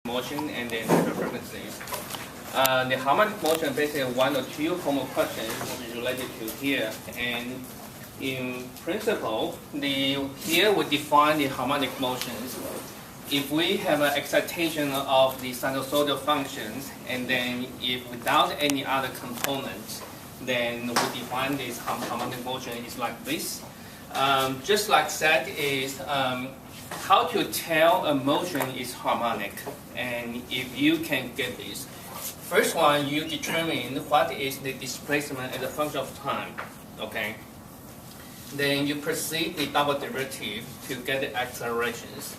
motion and then natural frequencies. The harmonic motion basically one or two formal questions related to here, and in principle, here we define the harmonic motions. If we have an excitation of the sinusoidal functions, and then if without any other components, then we define this harmonic motion is like this. Just like that is how to tell a motion is harmonic, and if you can get this. First one, you determine what is the displacement as a function of time, okay? Then you proceed the double derivative to get the accelerations.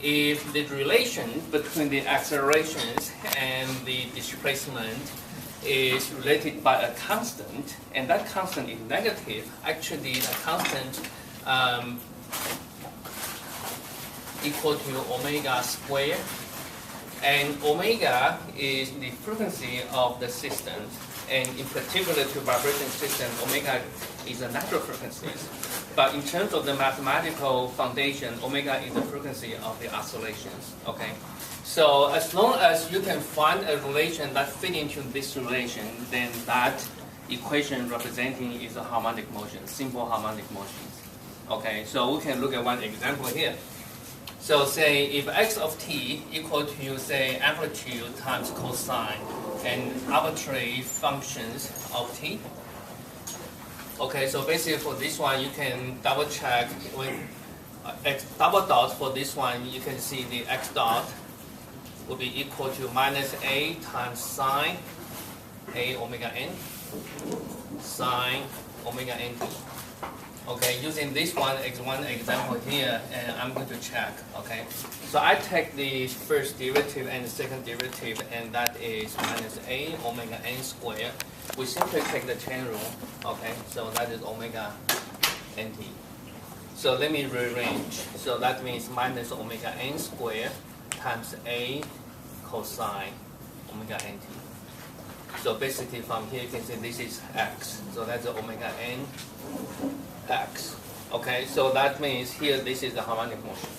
If the relation between the accelerations and the displacement is related by a constant, and that constant is negative, actually the constant equal to omega squared. And omega is the frequency of the system, and in particular to vibration system, omega is a natural frequency. But in terms of the mathematical foundation, omega is the frequency of the oscillations. Okay, so as long as you can find a relation that fits into this relation, then that equation representing is a harmonic motion, simple harmonic motions. Okay, so we can look at one example here. So say if x of t equal to, say, amplitude times cosine and arbitrary functions of t. Okay, so basically for this one, you can double check with x double dot. For this one, you can see the x dot will be equal to minus a times sine a omega n sine omega n t. Okay, using this one as one example here, and I'm going to check. Okay, so I take the first derivative and the second derivative, and that is minus a omega n squared. We simply take the chain rule. Okay, so that is omega nt. So let me rearrange. So that means minus omega n squared times a cosine omega nt. So basically from here you can see this is x. So that's the omega n x. Okay, so that means here this is the harmonic motion.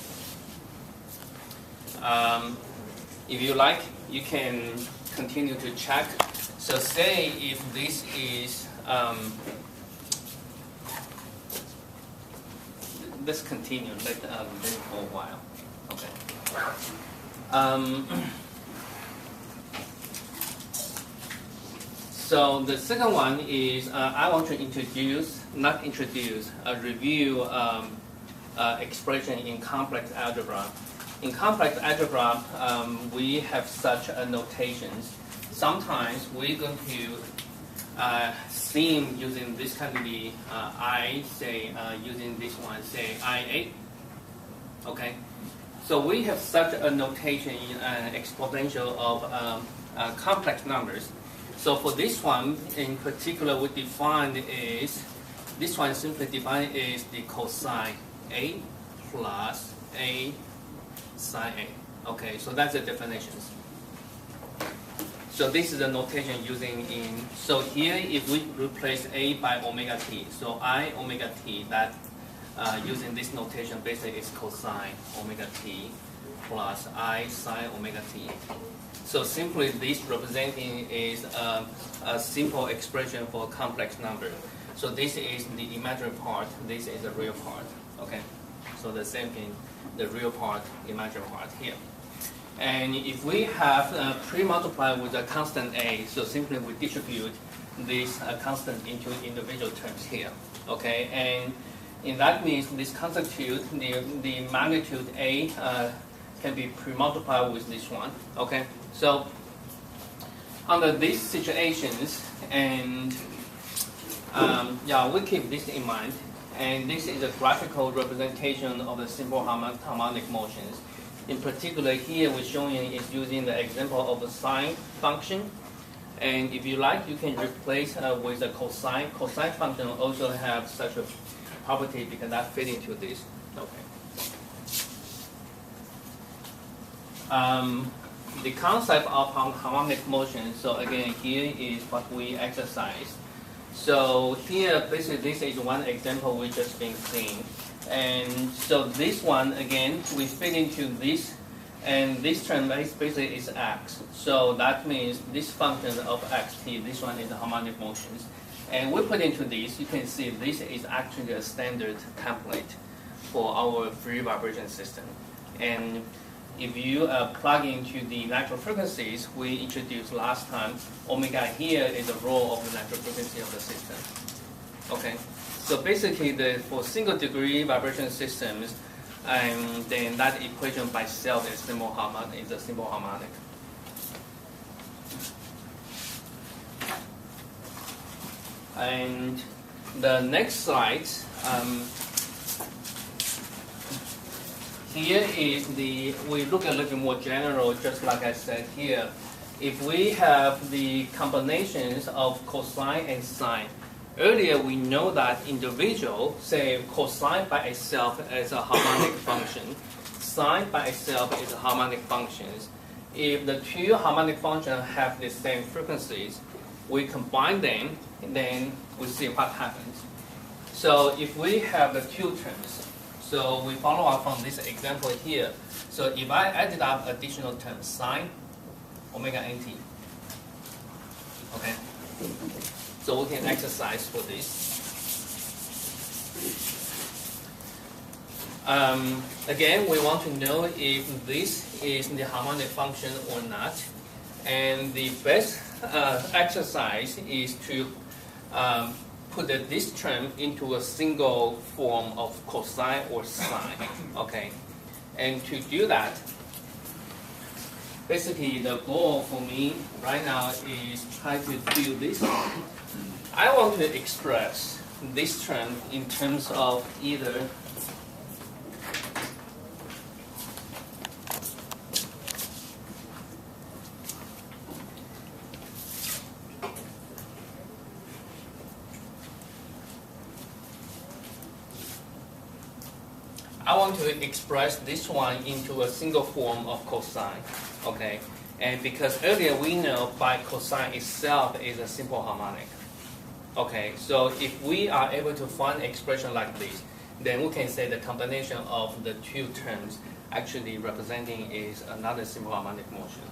If you like, you can continue to check. So say if this is, let's continue, let it for a while. Okay. So the second one is I want to review expression in complex algebra. In complex algebra, we have such a notations. Sometimes we're going to seem using this kind of the using this one, say IA. Okay, so we have such a notation in exponential of complex numbers. So for this one in particular, we defined is, this one simply defined is the cosine A plus A sine A. Okay, so that's the definitions. So this is the notation using in, so here if we replace A by omega t, so I omega t, that using this notation basically is cosine omega t plus I sine omega t. So simply this representing is a simple expression for a complex number. So this is the imaginary part, this is the real part. Okay, so the same thing, the real part, imaginary part here. And if we have pre-multiply with a constant a, so simply we distribute this constant into individual terms here. Okay, and in that means this constitute the magnitude a can be pre-multiplied with this one. Okay, so under these situations, and we keep this in mind, and this is a graphical representation of the simple harmonic motions. In particular, here we're showing is using the example of a sine function, and if you like, you can replace with a cosine. Cosine function also have such a property because that fit into this. Okay. The concept of harmonic motion, so again, here is what we exercise. So here, basically, this is one example we just been seeing. And so this one, again, we fit into this And this term basically is x. So that means this function of xt, this one is the harmonic motions. And we put into this, you can see this is actually a standard template for our free vibration system. And if you plug into the natural frequencies we introduced last time, omega here is the role of the natural frequency of the system. Okay, so basically for single degree vibration systems, then that equation by itself is a simple harmonic. And the next slide, here is we look a little bit more general, just like I said here. If we have the combinations of cosine and sine, earlier we know that individual, say cosine by itself is a harmonic function, sine by itself is a harmonic functions. If the two harmonic functions have the same frequencies, we combine them, and then we see what happens. So if we have the two terms, so we follow up from this example here. So if I added up additional terms, sine omega nt, okay? So we can exercise for this. Again, we want to know if this is the harmonic function or not. And the best exercise is to put this term into a single form of cosine or sine, okay? And to do that, basically the goal for me right now is try to do this. I want to express this term in terms of either I want to express this one into a single form of cosine, okay? And because earlier we know by cosine itself is a simple harmonic, okay? So if we are able to find an expression like this, then we can say the combination of the two terms actually representing is another simple harmonic motion.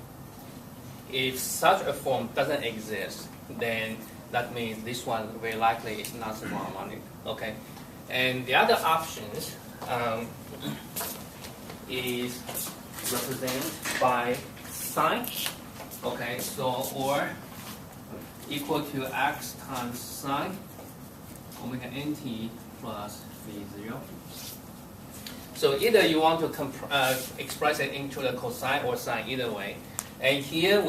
If such a form doesn't exist, then that means this one very likely is not simple harmonic, okay? And the other options is represented by sine, okay, so or equal to x times sine omega nt plus v0. So either you want to express it into the cosine or sine, either way. And here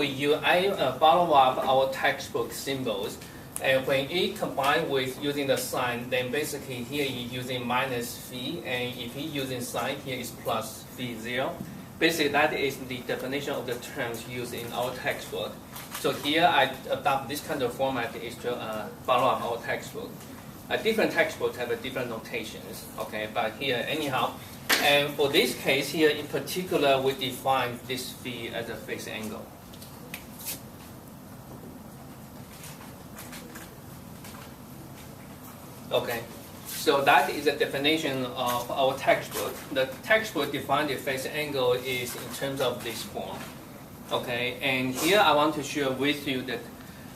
I follow up our textbook symbols. And when it combined with using the sine, then basically here you're using minus phi, and if you're using sine, here is plus phi0. Basically, that is the definition of the terms used in our textbook. So here I adopt this kind of format is to follow up our textbook. Different textbooks have different notations, okay? But here, anyhow, and for this case here in particular, we define this phi as a phase angle. Okay, so that is the definition of our textbook. The textbook defined the phase angle is in terms of this form. Okay, and here I want to share with you that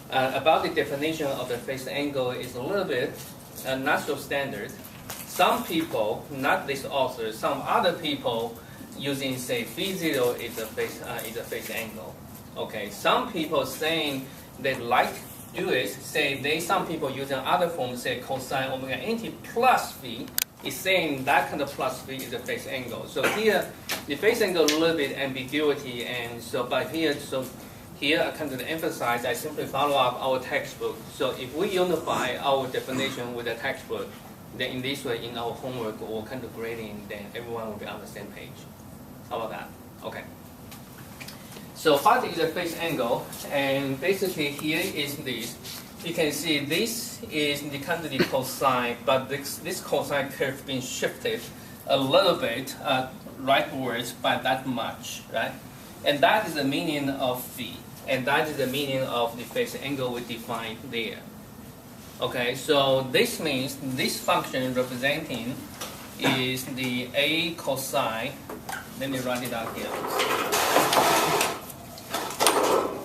about the definition of the phase angle is a little bit not so standard. Some people, not this author, some other people using say phi0 is a phase angle. Okay, some people saying they like do it, say some people using other forms, say cosine omega nt plus phi, is saying that kind of plus phi is a phase angle. So here, the phase angle a little bit ambiguity, and so but here, so here I kind of emphasize, I simply follow up our textbook. So if we unify our definition with the textbook, then in this way, in our homework or kind of grading, then everyone will be on the same page. How about that? Okay. So what is a phase angle? And basically here is this. You can see this is the kind of the cosine, but this cosine curve being shifted a little bit rightwards by that much, right? And that is the meaning of phi. And that is the meaning of the phase angle we defined there. Okay, so this means this function representing is the a cosine Let me write it out here.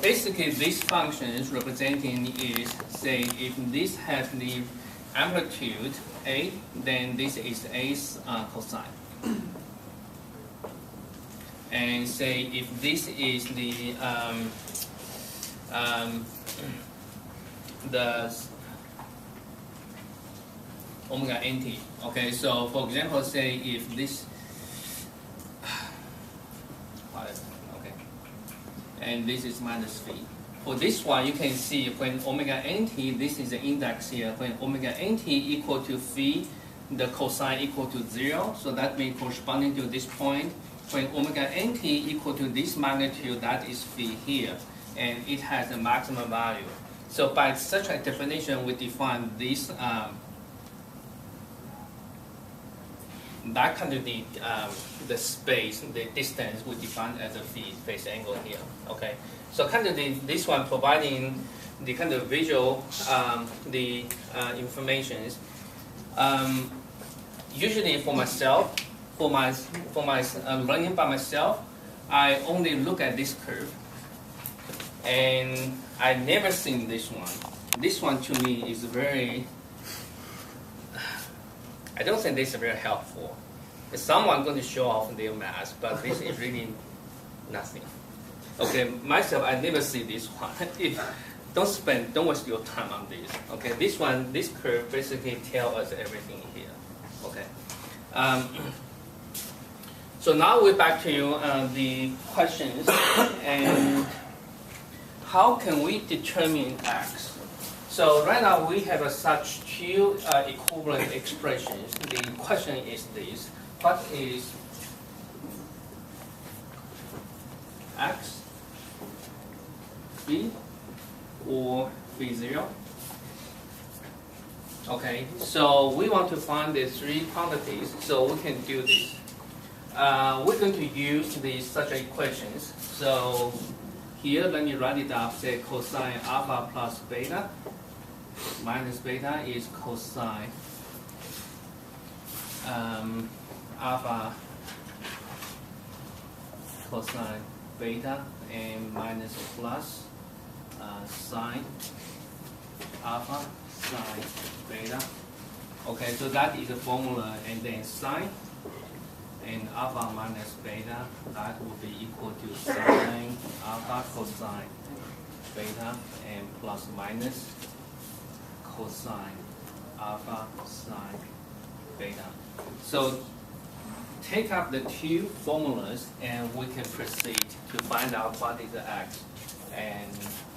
Basically, this function is representing is, say, if this has the amplitude A, then this is A's cosine. And say if this is the omega nt. Okay, so for example, say if this, okay, and this is minus phi. For this one, you can see when omega nt, this is the index here. When omega nt equal to phi, the cosine equal to 0. So that means corresponding to this point. When omega nt equal to this magnitude, that is phi here, and it has a maximum value. So by such a definition, we define this that kind of the space, the distance, we define as a phi phase angle here. Okay, so kind of this one providing the kind of visual informations. Usually for myself, for my learning by myself, I only look at this curve, and I never seen this one. This one to me is very. I don't think this is very helpful. If someone going to show off their math, but this is really nothing. Okay, myself, I never see this one. Don't waste your time on this. Okay, this one, this curve basically tells us everything here. Okay. So now we're back to the questions, and how can we determine x? So right now we have such two equivalent expressions. The question is this: what is x, b, or b0? Okay, so we want to find the three quantities, so we can do this. We're going to use these such equations. So here, let me write it up. Say cosine alpha plus beta minus beta is cosine alpha cosine beta, and minus plus sine alpha sine beta. Okay, so that is the formula, and then sine and alpha minus beta, that will be equal to sine alpha cosine beta and plus minus cosine alpha sine beta. So take up the two formulas, and we can proceed to find out what is the x and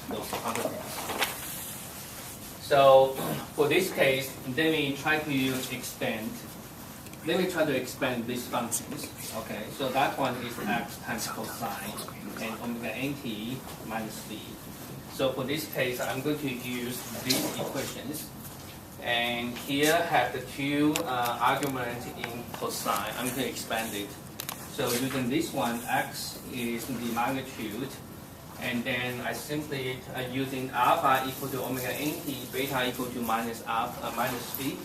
those quantities. So for this case, let me try to expand these functions. Okay, so that one is x times cosine and omega nt minus phi. So for this case, I'm going to use these equations. And here have the two arguments in cosine. I'm going to expand it. So using this one, x is the magnitude. And then I simply using alpha equal to omega nt, beta equal to minus alpha minus phi.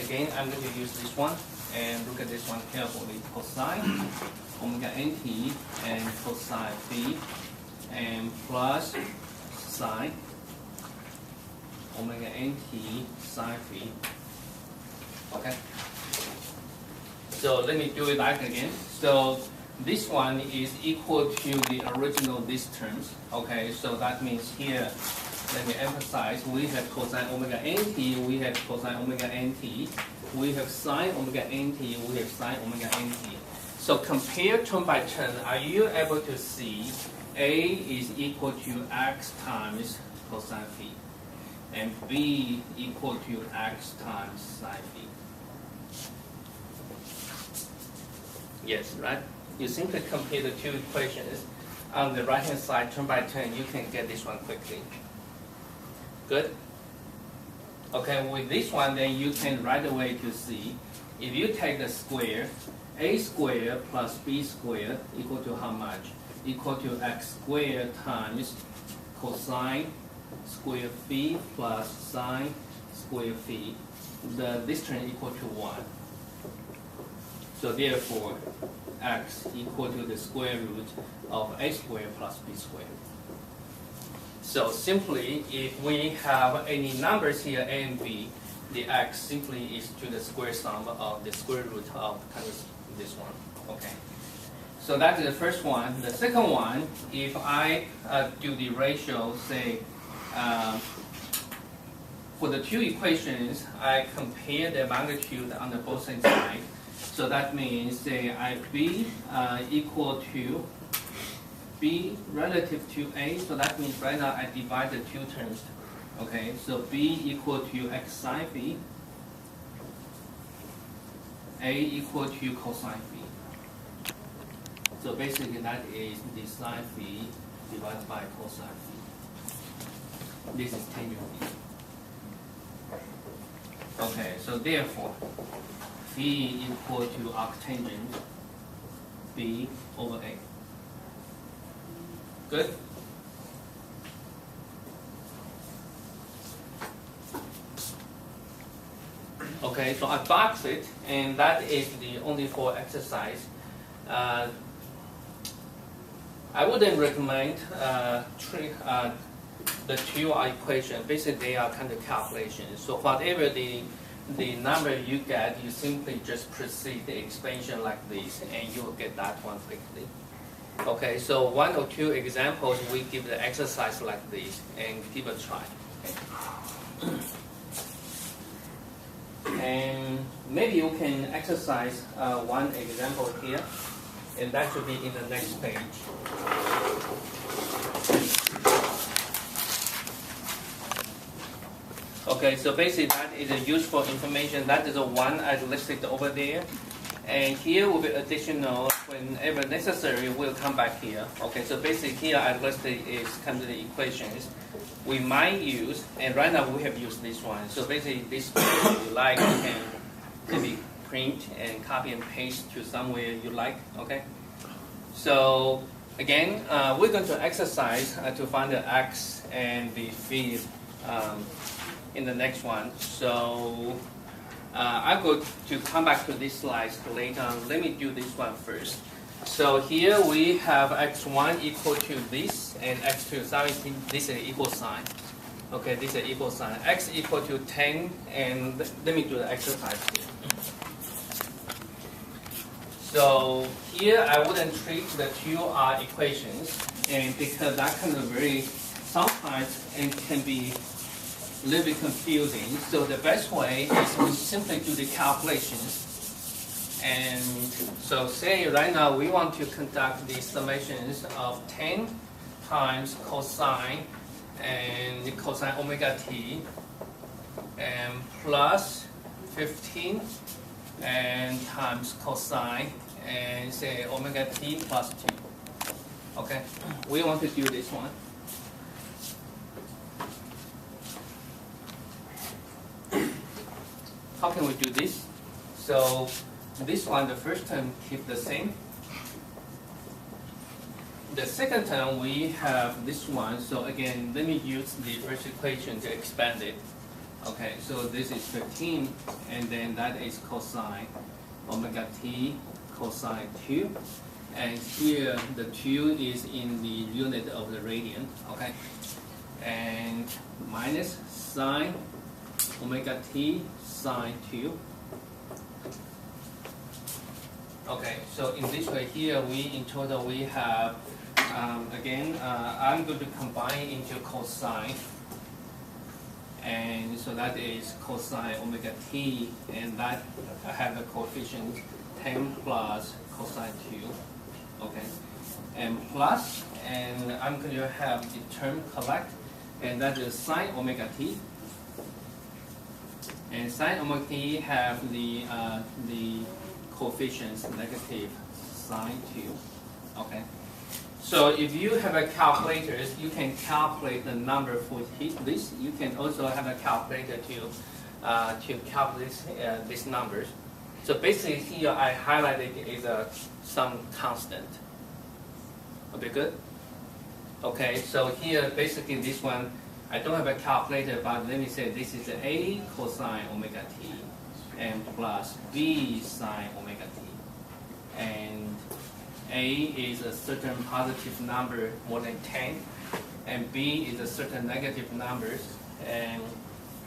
Again, I'm going to use this one, and look at this one carefully. Cosine omega nt and cosine phi, and plus sine omega nt sine phi. Okay. So let me do it back again. So this one is equal to the original these terms. Okay, so that means here, let me emphasize, we have cosine omega nt, we have cosine omega nt, we have sine omega nt, we have sine omega nt. So compare term by term, are you able to see A is equal to x times cosine phi, and B equal to x times sine phi? Yes, right? You simply compare the two equations. On the right-hand side, turn by turn, you can get this one quickly. Good? Okay, with this one, then you can right away to see, if you take the square, a squared plus b squared equal to how much? Equal to x squared times cosine square phi plus sine square phi. This term equal to 1. So therefore, x equal to the square root of a squared plus b squared. So simply, if we have any numbers here, a and b, the x simply is to the square sum of the square root of kind of this one. Okay. So that's the first one. The second one, if I do the ratio, say, for the two equations, I compare the magnitude on the both sides. So that means, say, I b equal to b relative to a. So that means right now I divide the two terms. Okay, so b equal to x sine phi, a equal to cosine phi. So basically that is the sine phi divided by cosine phi. This is tangent phi. Okay, so therefore, phi equal to arctangent b over a. Good? Okay, so I box it, and that is the only for exercise. I wouldn't recommend the two equations. Basically, they are kind of calculations. So whatever the number you get, you simply just proceed the expansion like this, and you will get that one quickly. Okay, so one or two examples, we give the exercise like this, and give a try. Okay. And maybe you can exercise one example here, and that should be in the next page. Okay, so basically that is a useful information. That is the one I listed over there. And here will be additional, whenever necessary, we'll come back here. Okay, so basically here I listed is kind of the equations we might use, and right now we have used this one. So basically this if you like, you can maybe print and copy and paste to somewhere you like, okay? So again, we're going to exercise to find the x and the phi in the next one. So I'm going to come back to these slides later on. Let me do this one first. So here we have x1 equal to this, and x2, sorry, this is equal sign. Okay, this is equal sign. X equal to 10, and let me do the exercise here. So here I wouldn't treat the two equations, and because that kind of very, sometimes it can be a little bit confusing. So the best way is we simply do the calculations. And so say right now we want to conduct the summations of 10 times cosine and cosine omega t, and plus 15 and times cosine and say omega t plus 2. Okay, we want to do this one. How can we do this? So this one, the first term, keep the same. The second term, we have this one. So again, let me use the first equation to expand it. Okay, so this is 15, and then that is cosine omega t cosine 2. And here, the 2 is in the unit of the radian, okay? And minus sine omega t sine 2. Okay, so in this way here, in total we have, again, I'm going to combine into cosine. And so that is cosine omega t, and that I have the coefficient 10 plus cosine 2. Okay, and plus, and I'm going to have the term collect, and that is sine omega t. And sine omega t have the coefficients negative sine 2. Okay. So if you have a calculator, you can calculate the number for this. You can also have a calculator to calculate these numbers. So basically here I highlighted is some constant. Okay, good? Okay, so here basically this one, I don't have a calculator, but let me say this is a cosine omega t and plus b sine omega t. And A is a certain positive number more than 10, and B is a certain negative numbers, and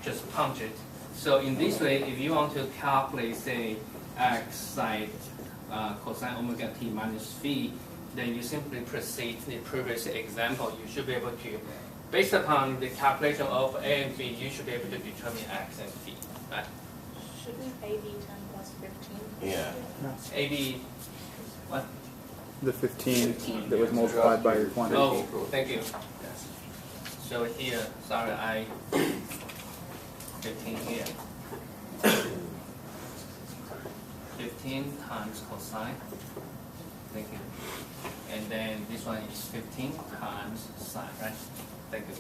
just punch it. So in this way, if you want to calculate, say, x sine cosine omega t minus phi, then you simply proceed the previous example. You should be able to, based upon the calculation of A and B, you should be able to determine x and phi. Right? Shouldn't A be 10 plus 15? Yeah. AB, what? The 15 that was multiplied by your quantity. Oh, thank you. So here, sorry, 15 here. 15 times cosine. Thank you. And then this one is 15 times sine, right? Thank you.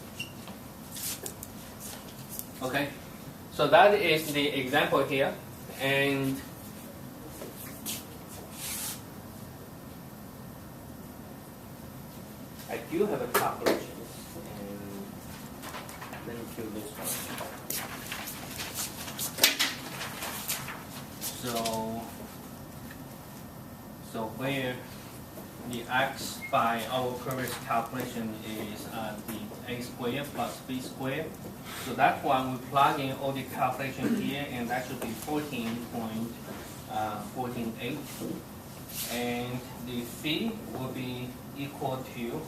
Okay. So that is the example here. And I do have a calculation. And let me do this one. So where the x by our previous calculation is the a squared plus b squared. So that one we plug in all the calculation here, and that should be 14.148. And the phi will be equal to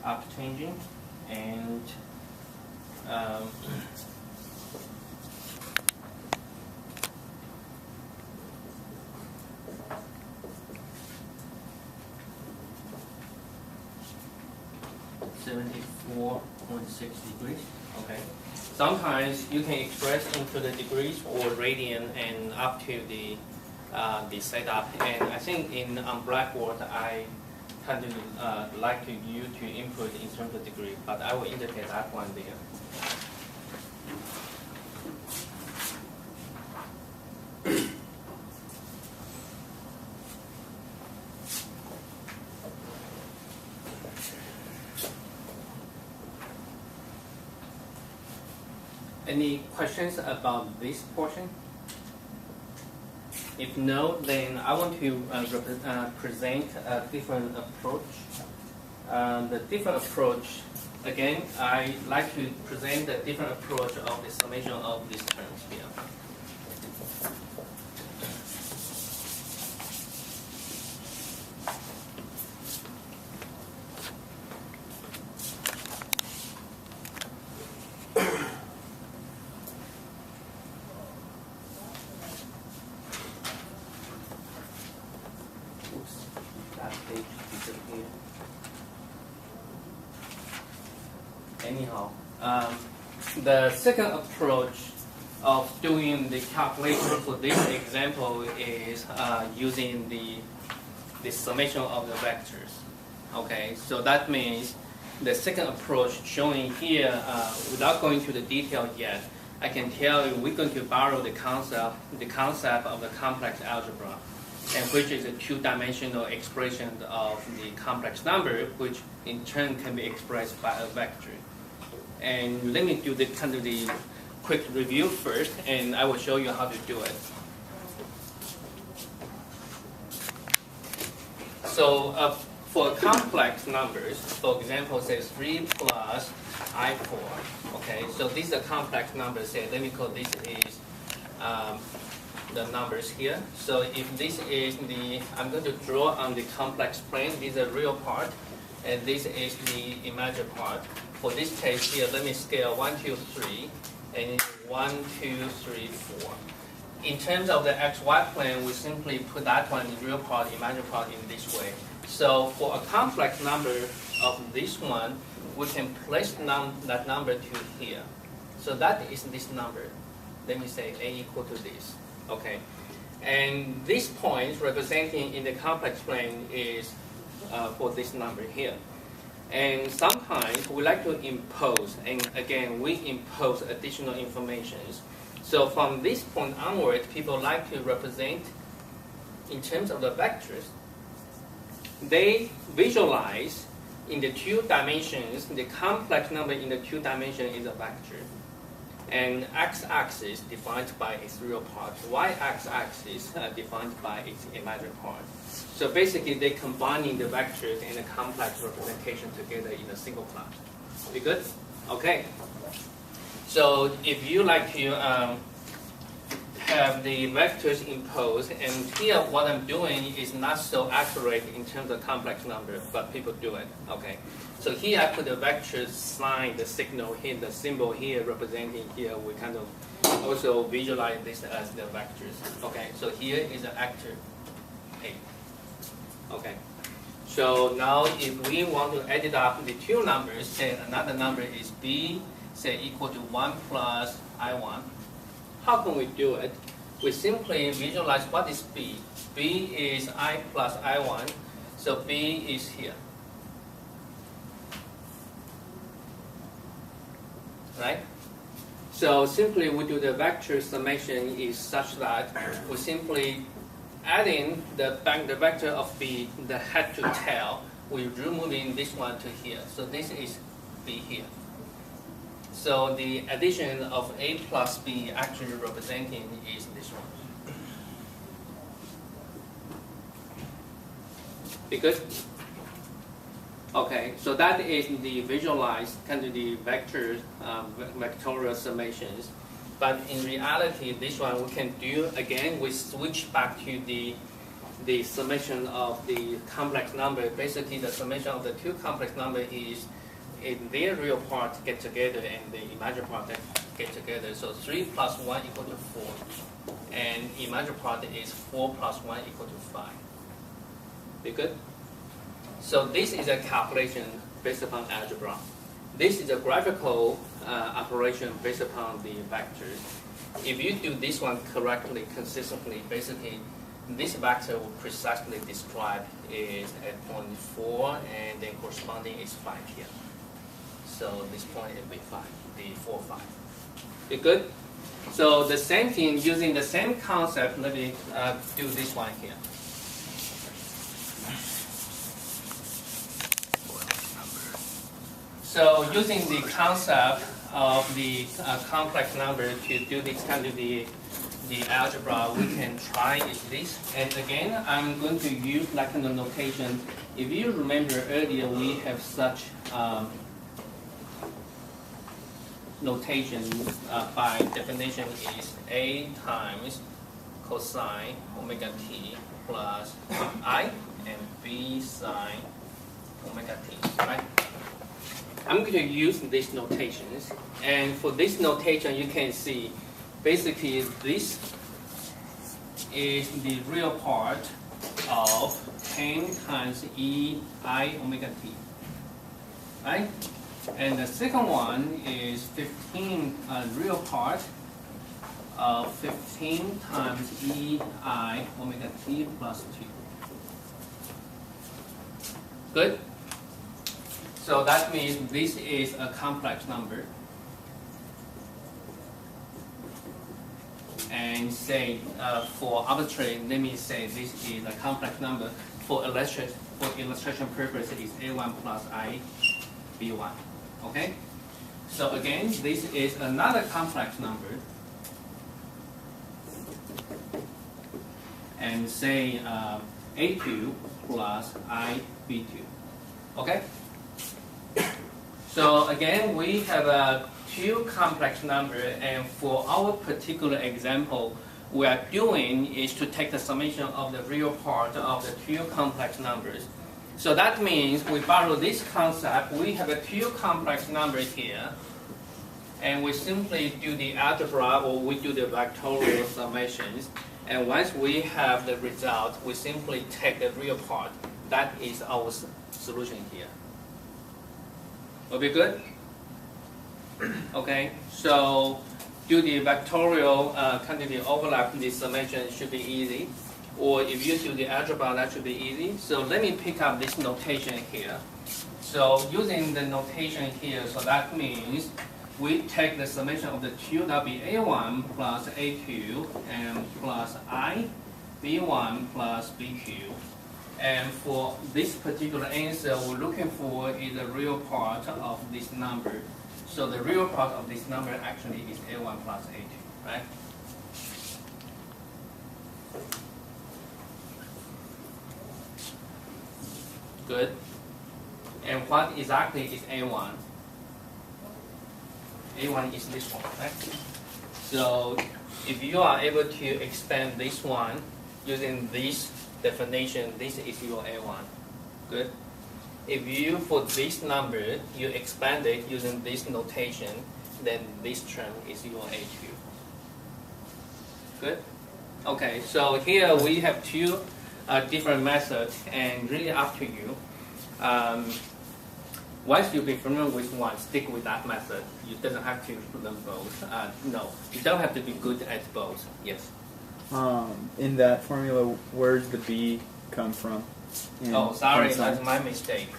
up changing and 74.6 degrees. Okay. Sometimes you can express into the degrees or radian and up to the setup. And I think on Blackboard I kind of like to you to input in terms of degree, but I will indicate that one there. Any questions about this portion? If no, then I want to present a different approach. The different approach, again, I like to present the different approach of the summation of these terms here. Anyhow, the second approach of doing the calculation for this example is using the summation of the vectors. Okay, so that means the second approach showing here, without going to the detail yet, I can tell you we're going to borrow the concept of the complex algebra, and which is a two-dimensional expression of the complex number, which in turn can be expressed by a vector. And let me do the kind of the quick review first, and I will show you how to do it. So for complex numbers, for example, say 3 plus I4. Okay, so these are complex numbers. Say, let me call this is the numbers here. So if this is I'm going to draw on the complex plane. These are real part, and this is the imaginary part. For this case here, let me scale 1, 2, 3, and 1, 2, 3, 4. In terms of the xy plane, we simply put that one in real part, imaginary part in this way. So for a complex number of this one, we can place that number to here. So that is this number. Let me say a equal to this. Okay, and this point representing in the complex plane is for this number here. And sometimes we like to impose, and again, we impose additional informations. So from this point onward, people like to represent, in terms of the vectors, they visualize in the 2 dimensions, the complex number in the 2 dimensions is a vector. And x-axis defined by its real part, y-axis defined by its imaginary part. So basically, they're combining the vectors and the complex representation together in a single plot. Be good? Okay. So if you like to have the vectors imposed, and here what I'm doing is not so accurate in terms of complex number, but people do it. Okay. So here I put the vector sign, the signal here, the symbol here representing here. We kind of also visualize this as the vectors. Okay. So here is the actor A. Okay. So now if we want to add it up the two numbers, say another number is B, say equal to 1 plus I1. How can we do it? We simply visualize what is B. B is I plus I1, so B is here. Right? So simply we do the vector summation is such that we simply add in the vector of B, the head to tail, we're removing this one to here. So this is B here. So the addition of A plus B actually representing is this one. Because, okay, so that is the visualized kind of the vector, vectorial summations. But in reality, this one we can do again. We switch back to the summation of the complex number. Basically, the summation of the two complex numbers is in their real part get together and the imaginary part get together. So 3 plus 1 equal to 4. And imaginary part is 4 plus 1 equal to 5. Be good? So this is a calculation based upon algebra. This is a graphical operation based upon the vectors. If you do this one correctly, consistently, basically this vector will precisely describe is at point 4 and then corresponding is 5 here. So this point will be 5, the 4, 5. Be good? So the same thing, using the same concept, let me do this one here. So using the concept of the complex number to do this kind of the algebra, we can try is this. And again, I'm going to use that kind of notation. If you remember earlier, we have such notation by definition is A times cosine omega t plus I and B sine omega t, right? I'm going to use these notations, and for this notation you can see basically this is the real part of 10 times E I omega t, right? And the second one is 15 real part of 15 times E I omega t plus 2. Good? So that means this is a complex number. And say for arbitrary, let me say this is a complex number. For illustration purposes, it's A1 plus I B1. Okay? So again, this is another complex number. And say A2 plus I B2. Okay? So again, we have two complex numbers, and for our particular example, we are doing is to take the summation of the real part of the two complex numbers. So that means we borrow this concept. We have a two complex numbers here, and we simply do the algebra, or we do the vectorial summations. And once we have the result, we simply take the real part. That is our solution here. Will be good? Okay, so do the vectorial kind of the overlap, the summation should be easy. Or if you do the algebra, that should be easy. So let me pick up this notation here. So using the notation here, so that means we take the summation of the two, that will be A1 plus A2 and plus I, B1 plus BQ. And for this particular answer, we're looking for is the real part of this number. So the real part of this number actually is A1 plus A2, right? Good. And what exactly is A1? A1 is this one, right? So if you are able to expand this one using this definition, this is your A1. Good. If you, for this number, you expand it using this notation, then this term is your A2. Good? Okay, so here we have two different methods, and really up to you. Once you be familiar with one, stick with that method. You doesn't have to learn both. No, you don't have to be good at both. Yes. In that formula, where's the B come from? Oh, sorry, that's my mistake.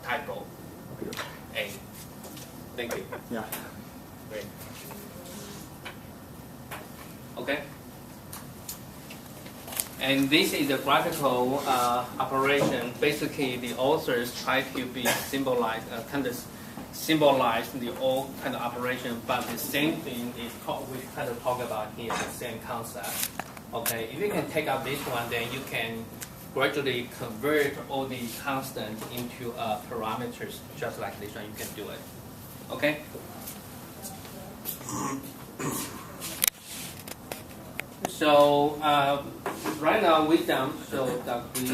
Typo. Okay. A. Thank you. Yeah. Great. Okay. And this is a graphical operation. Basically, the authors try to be symbolize, kind of symbolize the all kind of operation, but the same thing is we kind of talk about here, the same concept. Okay, if you can take out this one, then you can gradually convert all the constants into parameters, just like this one. You can do it. Okay. So right now we done so that we